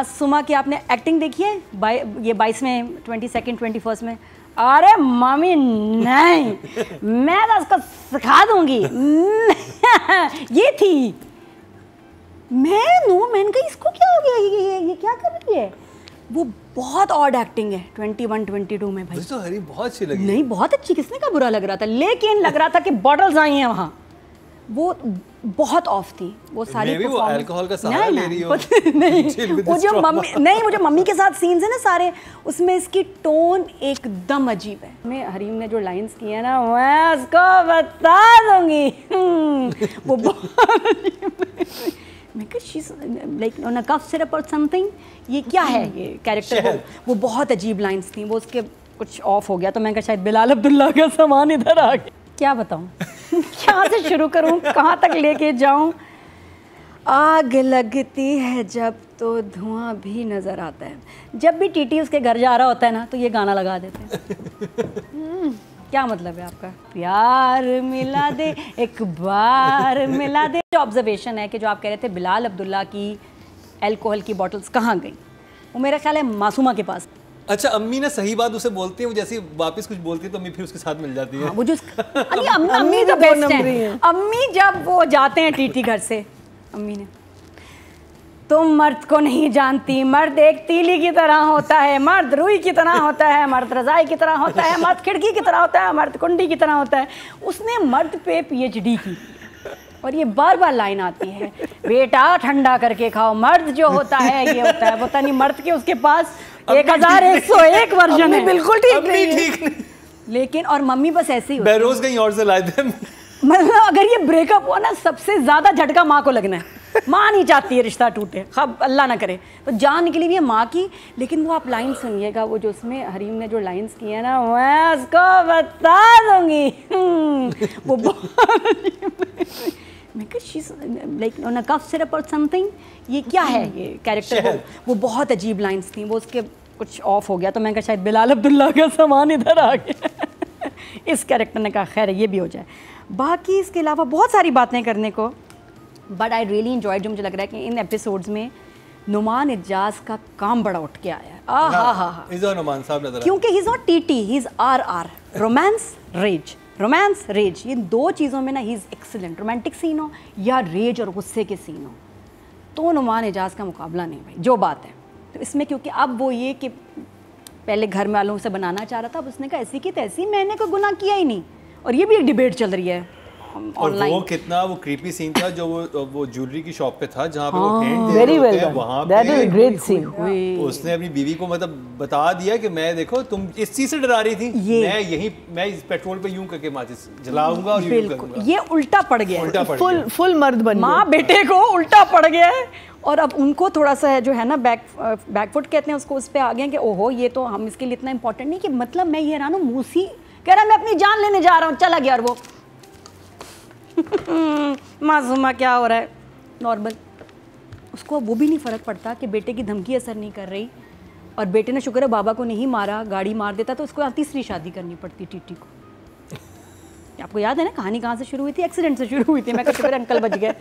सुमा की आपने एक्टिंग देखी है ये 22वें 22nd 21st में? अरे मम्मी नहीं, मैं तो उसको सिखा दूंगी। ये थी मैंने कहा इसको क्या हो गया, ये क्या कर रही है। वो बहुत ऑड एक्टिंग है 21 22 में भाई। तो हरी बहुत अच्छी लगी। नहीं बहुत अच्छी, किसने का बुरा लग रहा था, लेकिन लग रहा था कि बॉटल्स आई हैं वहाँ। वो बहुत ऑफ थी वो सारी। वो अल्कोहल का सहारा ले रही हो। नहीं वो जो मम्मी के साथ सीन्स है ना सारे, उसमें इसकी टोन एकदम अजीब है। मैं हरीम ने जो लाइंस की है ना, मैं उसको बता दूंगी। वो मैं कहा she like on a cough syrup और समथिंग, ये क्या है ये कैरेक्टर। वो बहुत अजीब लाइंस थी, वो उसके कुछ ऑफ हो गया। तो मैं कहा शायद बिलाल अब्दुल्ला का सामान इधर आ गया। क्या बताऊँ, कहाँ से शुरू करूँ, कहाँ तक लेके जाऊँ। आग लगती है जब तो धुआं भी नज़र आता है। जब भी टीटी उसके घर जा रहा होता है ना, तो ये गाना लगा देते हैं। क्या मतलब है आपका, प्यार मिला दे एक बार मिला दे। ऑब्जर्वेशन है कि जो आप कह रहे थे बिलाल अब्दुल्ला की अल्कोहल की बॉटल्स कहाँ गई, वो मेरा ख्याल है मासूमा के पास। अच्छा, अम्मी ना सही बात उसे बोलती है, वो जैसे वापस कुछ बोलती है तो अम्मी फिर उसके साथ मिल जाती है। वो जो अम्मी तो बेस्ट है। अम्मी जब वो जाते हैं टीटी घर से, अम्मी ने तुम मर्द को नहीं जानती, मर्द एक तीली की तरह होता है, मर्द रुई की तरह होता है, मर्द रजाई की तरह होता है, मर्द खिड़की की तरह होता है, मर्द कुंडी की तरह होता है। उसने मर्द पे PhD की और ये बार बार लाइन आती है, बेटा ठंडा करके खाओ, मर्द जो होता है ये होता है। पता नहीं मर्द के उसके पास 1101 वर्जन है। बिल्कुल ठीक नहीं। लेकिन और मम्मी बस ऐसे ही बहरोज कहीं और से लाए थे। मतलब अगर ये ब्रेकअप हुआ ना, सबसे ज्यादा झटका माँ को लगना है। माँ नहीं चाहती है रिश्ता टूटे, खब अल्लाह ना करे, तो जान निकली हुई है माँ की। लेकिन वो आप लाइन सुनिएगा, वो जो उसमें हरीम ने जो लाइंस की है ना, मैं उसको बता दूंगी। वो मैं कहा she like on a cough syrup और समथिंग, ये क्या है ये कैरेक्टर। वो बहुत अजीब लाइंस थी, वो उसके कुछ ऑफ हो गया। तो मैं कहा शायद बिलाल अब्दुल्ला का सामान इधर आ गया। इस कैरेक्टर ने कहा खैर ये भी हो जाए। बाकी इसके अलावा बहुत सारी बातें करने को, बट आई रियली एंजॉयड। जो मुझे लग रहा है कि इन एपिसोड्स में नुमान इजाज का काम बड़ा उठ के आया है। नुमान साहब नजर, क्योंकि he is not TT, he is RR, romance rage. Romance rage, ये दो चीज़ों में ना he is excellent. Romantic scene हो या रेज और गुस्से के सीन हो, तो नुमान इजाज का मुकाबला नहीं भाई, जो बात है। तो इसमें क्योंकि अब वो ये कि पहले घर वालों से बनाना चाह रहा था, अब उसने कहा ऐसी की तैसी, मैंने कोई गुनाह किया ही नहीं। और ये भी एक डिबेट चल रही है ऑनलाइन। वो कितना वो क्रीपी सीन था जो वो ज्वेलरी की शॉप पे था, जहाँ पे वो हैंड दे वेरी रहे वेल, हैं वहाँ that is a great scene. उसने अपनी बीवी को मतलब बता दिया कि मैं देखो तुम इस चीज से डरा रही थी, मैं इस पेट्रोल पे यूं करके माचिस जलाऊंगा और यूं करूंगा। ये उल्टा पड़ गया, फुल मर्द बन गया। माँ बेटे को उल्टा पड़ गया है। और अब उनको थोड़ा सा जो है ना बैकफुट कहते हैं उसको, उस पर आ गए कि ओहो ये तो हम इसके लिए इतना इंपॉर्टेंट नहीं कि मतलब मैं ये रानू मूसी कह रहा मैं अपनी जान लेने जा रहा हूँ, चला गया। और वो मासूमा क्या हो रहा है नॉर्मल, उसको वो भी नहीं फ़र्क पड़ता कि बेटे की धमकी असर नहीं कर रही। और बेटे ने शुक्र है बाबा को नहीं मारा, गाड़ी मार देता तो उसको तीसरी शादी करनी पड़ती टीटी को। आपको याद है ना कहानी कहाँ से शुरू हुई थी, एक्सीडेंट से शुरू हुई थी। मैं शुक्र अंकल बच गए,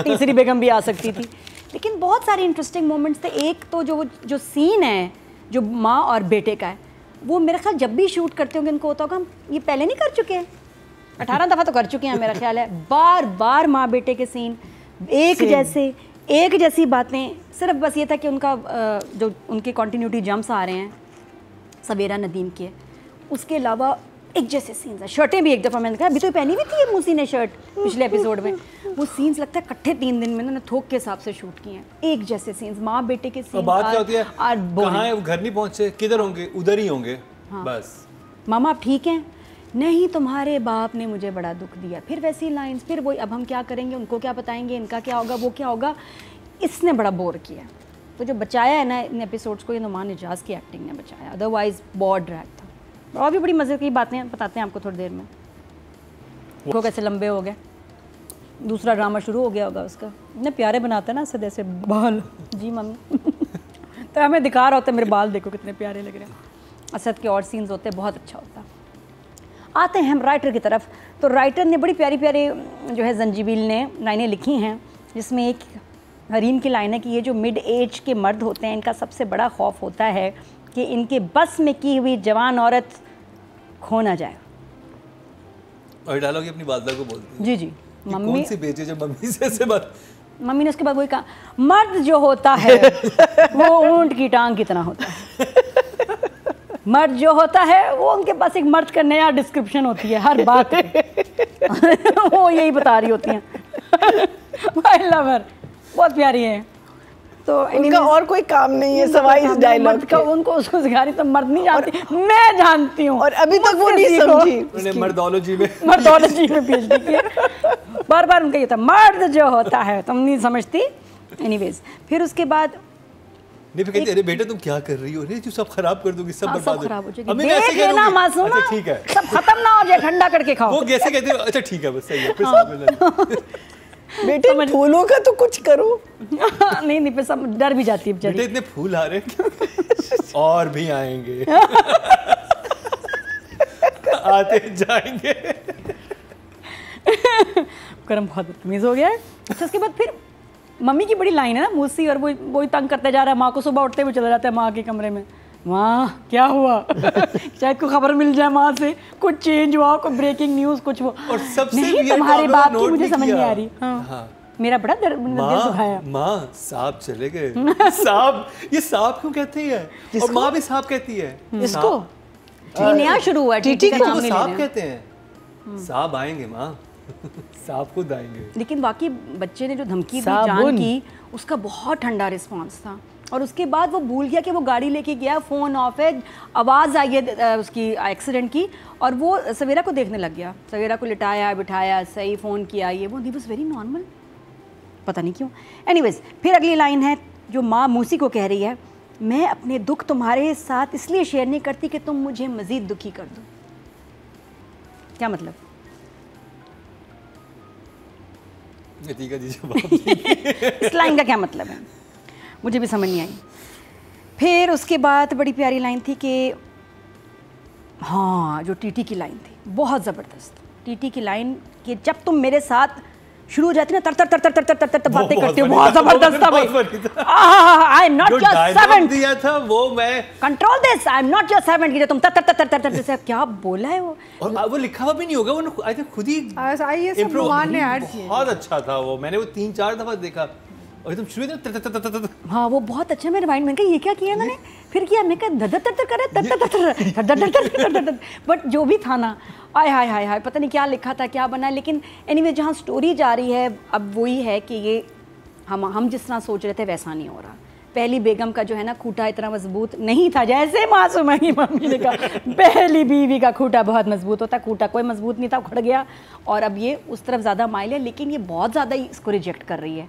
तीसरी बेगम भी आ सकती थी। लेकिन बहुत सारे इंटरेस्टिंग मोमेंट्स थे। एक तो जो सीन है जो माँ और बेटे का है, वो मेरा ख्याल जब भी शूट करते होंगे उनको होता होगा हम ये पहले नहीं कर चुके हैं, 18 दफ़ा तो कर चुके हैं मेरा ख्याल है। बार बार माँ बेटे के सीन एक जैसी बातें। सिर्फ बस ये था कि उनका जो उनके कॉन्टीन्यूटी जम्प्स आ रहे हैं सवेरा नदीम के, उसके अलावा एक जैसे सीन्स हैं। शर्टें भी एक दफ़ा मैंने कहा अभी तो पहनी हुई थी मूसी ने शर्ट पिछले एपिसोड में। वो सीन्स लगता है इकट्ठे 3 दिन में उन्होंने थोक के हिसाब से शूट किए हैं, एक जैसे सीन्स माँ बेटे के सीन्स। बात क्या होती है, कहाँ है वो, घर नहीं पहुँचे, किधर होंगे, उधर ही होंगे। हाँ। बस मामा आप ठीक हैं, नहीं तुम्हारे बाप ने मुझे बड़ा दुख दिया। फिर वैसी लाइंस, फिर वही अब हम क्या करेंगे, उनको क्या बताएंगे, इनका क्या होगा, वो क्या होगा। इसने बड़ा बोर किया। तो जो बचाया है ना इन एपिसोड्स को, ये नुमान इजाज़ की एक्टिंग ने बचाया, अदरवाइज बहुत ड्रैग था। और भी बड़ी मज़े की बातें बताते हैं आपको थोड़ी देर में। वो कैसे लंबे हो गए, दूसरा ड्रामा शुरू हो गया होगा उसका। इतने प्यारे बनाता है ना असद ऐसे बाल। जी मम्मी तो हमें दिखा रहा होता है मेरे बाल देखो कितने प्यारे लग रहे हैं। असद के और सीन्स होते हैं, बहुत अच्छा होता। आते हैं हम राइटर की तरफ। तो राइटर ने बड़ी प्यारी प्यारी जो है जंजीबील ने लाइनें लिखी हैं, जिसमें एक हरीम की लाइन है कि ये जो मिड एज के मर्द होते हैं इनका सबसे बड़ा खौफ होता है कि इनके बस में की हुई जवान औरत खो ना जाए। और डायलॉग अपनी वालदा को बोलती है जी जी, मम्मी कौन सी बेचे जो मम्मी से ऐसे बात। मम्मी ने उसके बाद वही कहा, मर्द जो होता है वो ऊंट की टांग की तरह होता है। मर्द जो होता है वो उनके पास एक मर्द का नया डिस्क्रिप्शन होती है हर बात वो यही बता रही होती हैं। आई लव हर, बहुत प्यारी है। तो उनका और कोई काम नहीं है सवाई इस डायलॉग का। उनको उसको सिखा रही तो मर्द नहीं जानती, मैं जानती हूँ। और अभी तक वो नहीं समझी। उन्होंने मर्दोलॉजी में पीएचडी की है। बार बार उनका ये था, मर्द जो होता है तुम नहीं समझती। एनीवेज फिर उसके बाद नहीं, फिर कहती अरे बेटा तुम क्या कर रही हो, अरे जो सब खराब कर दोगी, सब बर्बाद सब खराब हो जाएगी। अम्मी, मैं ऐसे देख कह लेना दूंगी। मासूमा, अच्छा ठीक है, सब खत्म ना हो जाए, ठंडा करके खाओ। वो कैसे कहती है, अच्छा ठीक है बस सही है, फिर समझ बेटे फूलों का तो कुछ करो। नहीं नहीं, फिर सब डर भी जाती है बेचारी। बेटे इतने फूल आ रहे हैं और भी आएंगे आते जाएंगे। करम बहुत बदतमीज हो गया है। अच्छा उसके बाद फिर मम्मी की बड़ी लाइन है ना, मूसी, और वो तंग करते जा रहा है माँ को। सुबह उठते हुए चला जाता है माँ के कमरे में, माँ क्या हुआ शायद को खबर मिल जाए माँ से, कुछ चेंज हुआ, कोई ब्रेकिंग न्यूज़ कुछ वो। और सबसे नहीं तुम्हारी बात की मुझे समझ नहीं आ रही। हाँ। मेरा बड़ा दिल दुखाया। माँ सांप चले गए। सांप, ये सांप क्यों कहते हैं? और माँ भी सांप कहती है इसको। ये नया शुरू हुआ है, टीटी का नाम नहीं सांप लेना। कहते हैं। सांप आएंगे माँ, सांप खुद आएंगे। लेकिन बाकी बच्चे ने जो धमकी दी जान की, उसका बहुत ठंडा रिस्पांस था। और उसके बाद वो भूल गया कि वो गाड़ी लेके गया, फ़ोन ऑफ है, आवाज़ आई है उसकी एक्सीडेंट की, और वो सवेरा को देखने लग गया। सवेरा को लिटाया बिठाया, सही फ़ोन किया, ये वो, ही वाज वेरी नॉर्मल, पता नहीं क्यों। एनीवेज फिर अगली लाइन है जो माँ मूसी को कह रही है, मैं अपने दुख तुम्हारे साथ इसलिए शेयर नहीं करती कि तुम मुझे मज़ीद दुखी कर दो। क्या मतलब? इस लाइन का क्या मतलब है मुझे भी समझ नहीं आई। फिर उसके बाद बड़ी प्यारी लाइन थी कि हाँ, जो टीटी की लाइन थी बहुत ज़बरदस्त। टीटी की लाइन कि जब तुम मेरे साथ शुरू हो जाती ना तर तर तर तर तर तर तर तर बातें करते हो, बहुत जबरदस्त था भाई। I am not your servant दिया था वो, मैं control this, I am not your servant की तुम तर तर तर तर तर तर क्या बोला है वो। और वो लिखा हुआ भी नहीं होगा, वो आई थिंक खुद ही नुमान ने ऐड किया। बहुत अच्छा था वो, मैंने वो 3-4 दफा देखा। और एकदम शुरू में हाँ वो बहुत अच्छा, मेरे माइंड में कहा ये क्या किया मैंने, फिर किया मैं कहा धर धर कर रहा, बट जो भी था ना, आय हाय हाय हाय, पता नहीं क्या लिखा था क्या बना। लेकिन एनीवे जहाँ स्टोरी जा रही है अब वही है कि ये हम जिस तरह सोच रहे थे वैसा नहीं हो रहा। पहली बेगम का जो है ना खूंटा इतना मजबूत नहीं था जैसे मासूमा की मम्मी ने कहा। पहली बीवी का खूंटा बहुत मजबूत होता, खूंटा कोई मजबूत नहीं था, उखड़ गया। और अब ये उस तरफ ज़्यादा माइल है, लेकिन ये बहुत ज़्यादा इसको रिजेक्ट कर रही है।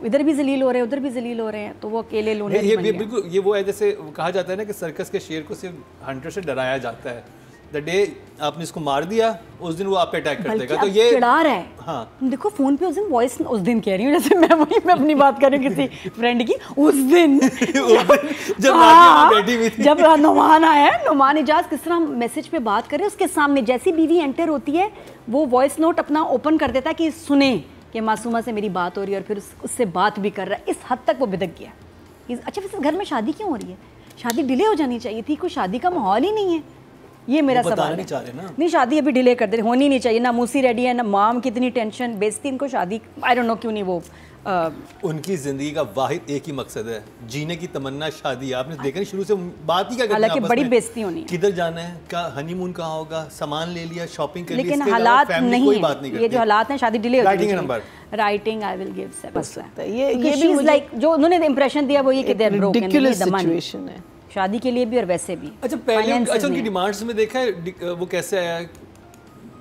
इधर भी जलील हो रहे हैं, उधर भी जलील हो रहे हैं, तो वो अकेले लोने ये बिल्कुल ये वो है जैसे कहा जाता है ना कि सर्कस के शेर को सिर्फ हंटर से डराया जाता है। द डे आपने इसको मार दिया उस दिन वो आप पे अटैक कर देगा। तो ये चिढ़ा रहा है। हाँ देखो फोन पे उस दिन वॉइस, उस दिन कह रही हूँ जैसे मैं अपनी बात कर रही हूँ किसी फ्रेंड की, उस दिन जब बैठी हुई थी, जब नुमान आया है, नुमान इजाज किस तरह मैसेज पे बात करे, उसके सामने जैसी बीवी एंटर होती है वो वॉइस नोट अपना ओपन कर देता है कि सुने कि मासूमा से मेरी बात हो रही है, और फिर उससे बात भी कर रहा है। इस हद तक वो बिदक गया। अच्छा वैसे घर में शादी क्यों हो रही है? शादी डिले हो जानी चाहिए थी, कोई शादी का माहौल ही नहीं है। ये मेरा सवाल है। नहीं शादी अभी डिले कर दे, होनी नहीं चाहिए। ना मूसी रेडी है, ना माम की इतनी टेंशन, बेइज्जती इनको शादी, आई डोंट नो क्यों नहीं वो उनकी जिंदगी का वाहिद एक ही मकसद है, जीने की तमन्ना शादी। आपने देखा नहीं शुरू से बात ही क्या करनी है, हालांकि बड़ी बेइज्जती होनी है। किधर जाना है, क्या हनीमून कहाँ होगा, सामान ले लिया, शॉपिंग कर ली, लेकिन हालात नहीं कोई बात नहीं है। ये जो हालात हैं शादी डिले हो writing number, writing I will give 7। ये भी लाइक जो उन्होंने इंप्रेशन दिया वो ये कि दे आर ब्रोकन, सिचुएशन है शादी के लिए भी और वैसे भी। अच्छा पहले अच्छा उनकी डिमांड्स में देखा है वो कैसे आया,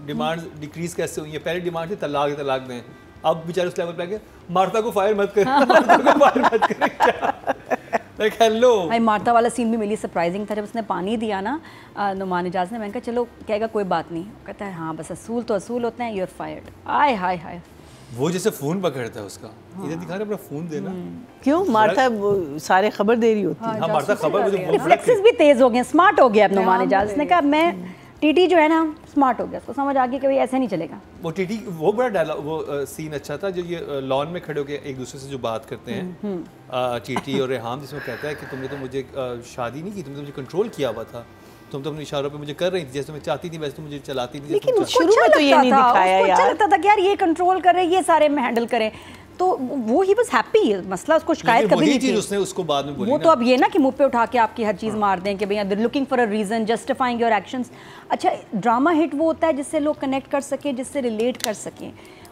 डिमांड्स डिक्रीज कैसे हुई है? पहले डिमांड थी तलाक दें, अब बेचारे उस लेवल पे आ गए मार्ता को फायर मत कर, मार्ता को फायर मत कर। क्या लाइक हेलो भाई, मार्ता वाला सीन भी मेरी सरप्राइजिंग था। जब उसने पानी दिया ना नुमान इजाज ने, मैंने कहा चलो कहेगा कोई बात नहीं, कहता है हाँ बस असूल तो असूल होते हैं, यू आर फायर्ड। आय हाय हाय, वो जैसे फोन पकड़ता है उसका, इधर दिखा रहे अपना फोन देना। क्यों मार्ता सारे खबर दे रही होती है। हाँ मार्ता खबर, रिफ्लेक्सेस भी तेज हो गए, स्मार्ट हो गया अब नुमान इजाज ने कहा मैं टीटी जो है ना स्मार्ट हो गया, उसको समझ आ गया कि भाई ऐसे नहीं चलेगा। वो टीटी वो बड़ा डायलॉग वो सीन अच्छा था, जो ये लॉन में खड़े होकर एक दूसरे से जो बात करते हैं टीटी और रेहाम, जिसमें कहता है कि तुमने तो मुझे शादी नहीं की, तुमने तो मुझे कंट्रोल किया हुआ था, तुम तो अपने इशारों पे मुझे कर रही थी, जैसे मैं चाहती थी वैसे तुम मुझे चलाती थी। लेकिन शुरू में तो ये नहीं दिखाया यार, अच्छा लगता था कि यार ये कंट्रोल कर रहे हैं, ये सारे में हैंडल करें, तो वो ही बस हैप्पी है, मसला उसको शिकायत कभी नहीं थी। उसने उसको बाद में बोली वो तो अब ये ना कि मुंह पे उठा के आपकी हर चीज़ मार दें कि भैया they looking for a reason justifying your actions. अच्छा, ड्रामा हिट वो होता है जिससे लोग कनेक्ट कर सकें, जिससे रिलेट कर सकें,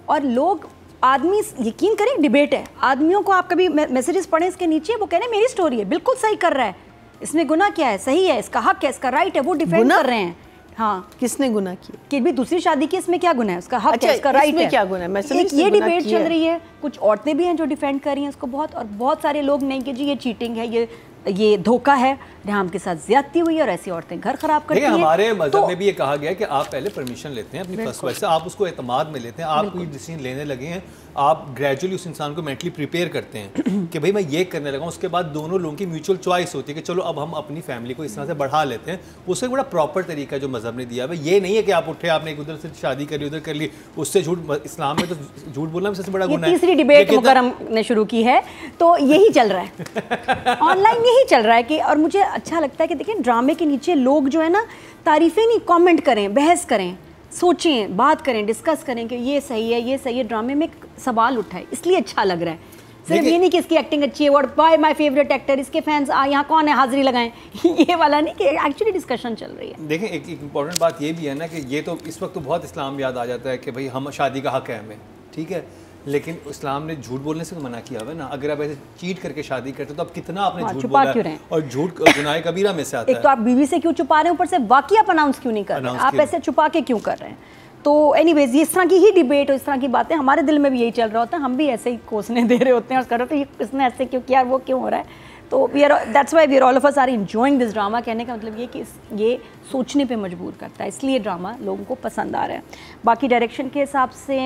और लोग आदमी यकीन करें, डिबेट है, आदमियों को आप कभी मैसेजेस पढ़ें इसके नीचे, वो कह रहे हैं मेरी स्टोरी है, बिल्कुल सही कर रहा है, इसमें गुनाह क्या है, सही है, इसका हक है, इसका राइट है, वो डिफेंड कर रहे हैं। हाँ, किसने गुनाह किया कि भी दूसरी शादी की, इसमें क्या गुनाह है, उसका हक है, इसका राइट है, क्या गुनाह है? मैं एक ये डिबेट चल रही है, कुछ औरतें भी हैं जो डिफेंड कर रही हैं इसको बहुत, और बहुत सारे लोग नहीं कि जी ये चीटिंग है, ये धोखा है, रेहाम के साथ ज्यादती हुई है और ऐसी औरतें घर खराब करती हैं। हमारे मजहब में भी ये कहा गया है कि आप पहले परमिशन लेते हैं अपनी फर्स्ट वाइफ से, आप उसको एतमाद में लेते हैं, आप कोई डिसीजन लेने लगे हैं, आप ग्रेजुअली उस इंसान को मेंटली प्रिपेयर करते हैं कि भाई मैं ये करने लगा हूँ, उसके बाद दोनों लोगों की म्यूचुअल चॉइस होती है कि चलो अब हम अपनी फैमिली को इस तरह से बढ़ा लेते हैं। उससे बड़ा प्रॉपर तरीका जो मजहब ने दिया है, ये नहीं है कि आप उठे, आपने एक उधर से शादी करी, उधर कर ली, उससे झूठ, इस्लाम में तो झूठ बोलना सबसे बड़ा गुनाह है। तीसरी डिबेट मुकरम ने शुरू की है, तो यही चल रहा है ऑनलाइन, यही चल रहा है कि, और मुझे अच्छा लगता है कि देखिए ड्रामे के नीचे लोग जो है ना तारीफें नहीं, कमेंट करें, बहस करें, सोचें, बात करें, डिस्कस करें कि ये सही है, ये सही है, ड्रामे में सवाल उठाए, इसलिए अच्छा लग रहा है। सिर्फ ये नहीं कि इसकी एक्टिंग अच्छी है, what by my favourite actor, इसके फैंस यहाँ कौन है, हाजिरी लगाएं ये वाला नहीं, कि एक्चुअली डिस्कशन चल रही है। देखें एक इंपॉर्टेंट बात ये भी है ना कि ये तो इस वक्त तो बहुत इस्लाम याद आ जाता है कि भाई हम शादी का हक है हमें, ठीक है, लेकिन इस्लाम ने झूठ बोलने से तो मना किया हुआ है ना। अगर आप ऐसे चीट करके शादी करते तो आप कितना आपने झूठ बोला है, और झूठ गुनाह कबीरा में से आता है। एक तो आप बीवी से क्यों छुपा रहे हैं, ऊपर से वाकई आप अनाउंस क्यों नहीं कर रहे हैं, आप ऐसे छुपा के क्यों कर रहे हैं। तो एनीवेज इस तरह की ही डिबेट और इस तरह की बातें हमारे दिल में भी यही चल रहा होता है, हम भी ऐसे ही कोसने दे रहे होते हैं और कर रहे होते हैं इसने ऐसे क्यों किया, वो क्यों हो रहा है। तो we are, that's why we are all of us are enjoying this drama. कहने का मतलब ये कि ये सोचने पे मजबूर करता है, इसलिए ड्रामा लोगों को पसंद आ रहा है। बाकी डायरेक्शन के हिसाब से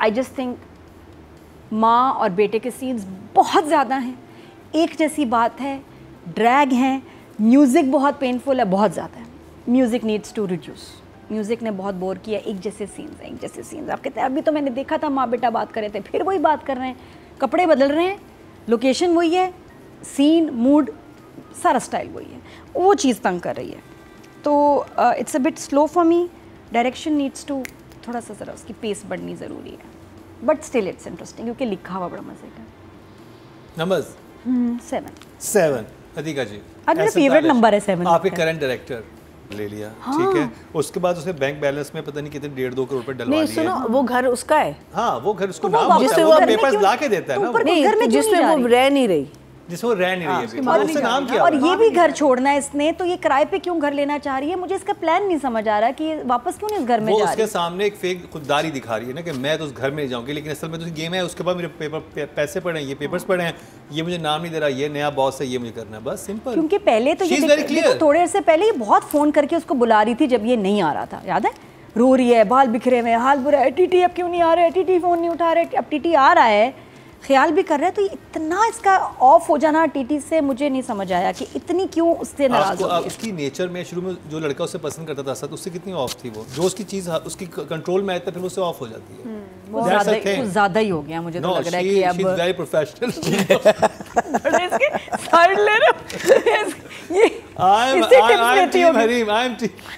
आई जस्ट थिंक माँ और बेटे के सीन्स बहुत ज़्यादा हैं, एक जैसी बात है, ड्रैग हैं, म्यूज़िक बहुत पेनफुल है, बहुत ज़्यादा है, music needs to reduce, music ने बहुत बोर किया, एक जैसे सीन्स हैं, एक जैसे सीन्स। आप कहते हैं अभी तो मैंने देखा था माँ बेटा बात कर रहे थे, फिर वही बात कर रहे हैं, कपड़े बदल रहे हैं, लोकेशन वही है, सीन मूड सारा स्टाइल वही है, वो चीज़ तंग कर रही है। तो it's a bit slow for me, direction needs to थोड़ा सा ज़रा उसकी पेस बढ़नी ज़रूरी है, बट स्टिल इट्स इंटरेस्टिंग क्योंकि लिखा हुआ बड़ा मजे का। नंबर्स 7 अतिका जी, मेरा फेवरेट नंबर है 7। आपके करंट डायरेक्टर ले लिया, ठीक है, उसके बाद उसने बैंक बैलेंस में पता नहीं कितने 1.5-2 करोड़ रुपए डलवा लिए। सुनो, वो घर उसका है, हाँ वो घर उसको तो नाम जिससे वो पेपर्स ला के देता है ना, नहीं जिसमें वो रह नहीं रही, जिसमें वो रह नहीं रही है, उससे नाम क्या, और ये भी घर छोड़ना है इसने, तो ये किराए पे क्यों घर लेना चाह रही है, मुझे इसका प्लान नहीं समझ आ रहा कि वापस क्यों नहीं इस घर में जा रही है। वो उसके सामने एक फेक खुददारी दिखा रही है ना कि मैं तो उस घर में जाऊंगी, लेकिन असल में तो गेम है, उसके बाद मेरे पेपर पैसे पड़े हैं, ये पेपर्स पड़े हैं, ये मुझे नाम नहीं दे रहा, ये नया बॉस है, ये मुझे करना है, बस सिंपल। क्योंकि पहले तो ये थोड़े देर से पहले ये बहुत फ़ोन करके उसको बुला रही थी जब ये नहीं आ रहा था, याद है, रो रही है, बाल बिखरे हुए, हाल बुरा है, टीटी अब क्यों नहीं आ रहा है, टीटी फ़ोन नहीं उठा रहे, अब टीटी आ रहा है, ख्याल भी कर रहा है, तो इतना इसका ऑफ हो जाना टीटी से मुझे नहीं समझ आया कि इतनी क्यों उससे नाराज हो गई। उसकी नेचर में शुरू में जो लड़का उसे पसंद करता था साथ, उससे कितनी ऑफ थी वो, जो उसकी चीज़ उसकी कंट्रोल में आता है फिर उससे ऑफ हो जाती है, वो ज़्यादा ही हो गया, मुझे तो लग रहा है कि अब वेरी प्रोफेशनल साइड ले रहे ये आई एम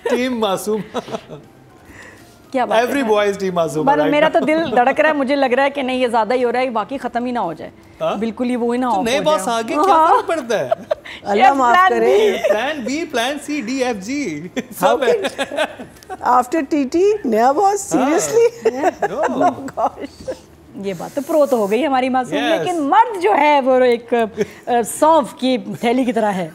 टीम मासूम, क्या बात एवरी बॉय इज टीम मासूम। पर मेरा तो दिल धड़क रहा है, मुझे लग रहा है कि नहीं ये ज्यादा ही हो रहा है, बाकी खत्म ही ना हो जाए, बिल्कुल ही वो ही ना हो नए बॉस आगे क्या फर्क पड़ता है, अल्लाह माफ करे, plan B plan C D F G सब है। आफ्टर टीटी नया बॉस, सीरियसली, ये बात तो प्रो तो हो गई हमारी मासूम, लेकिन मर्द जो है वो एक सौंफ की थैली की तरह है।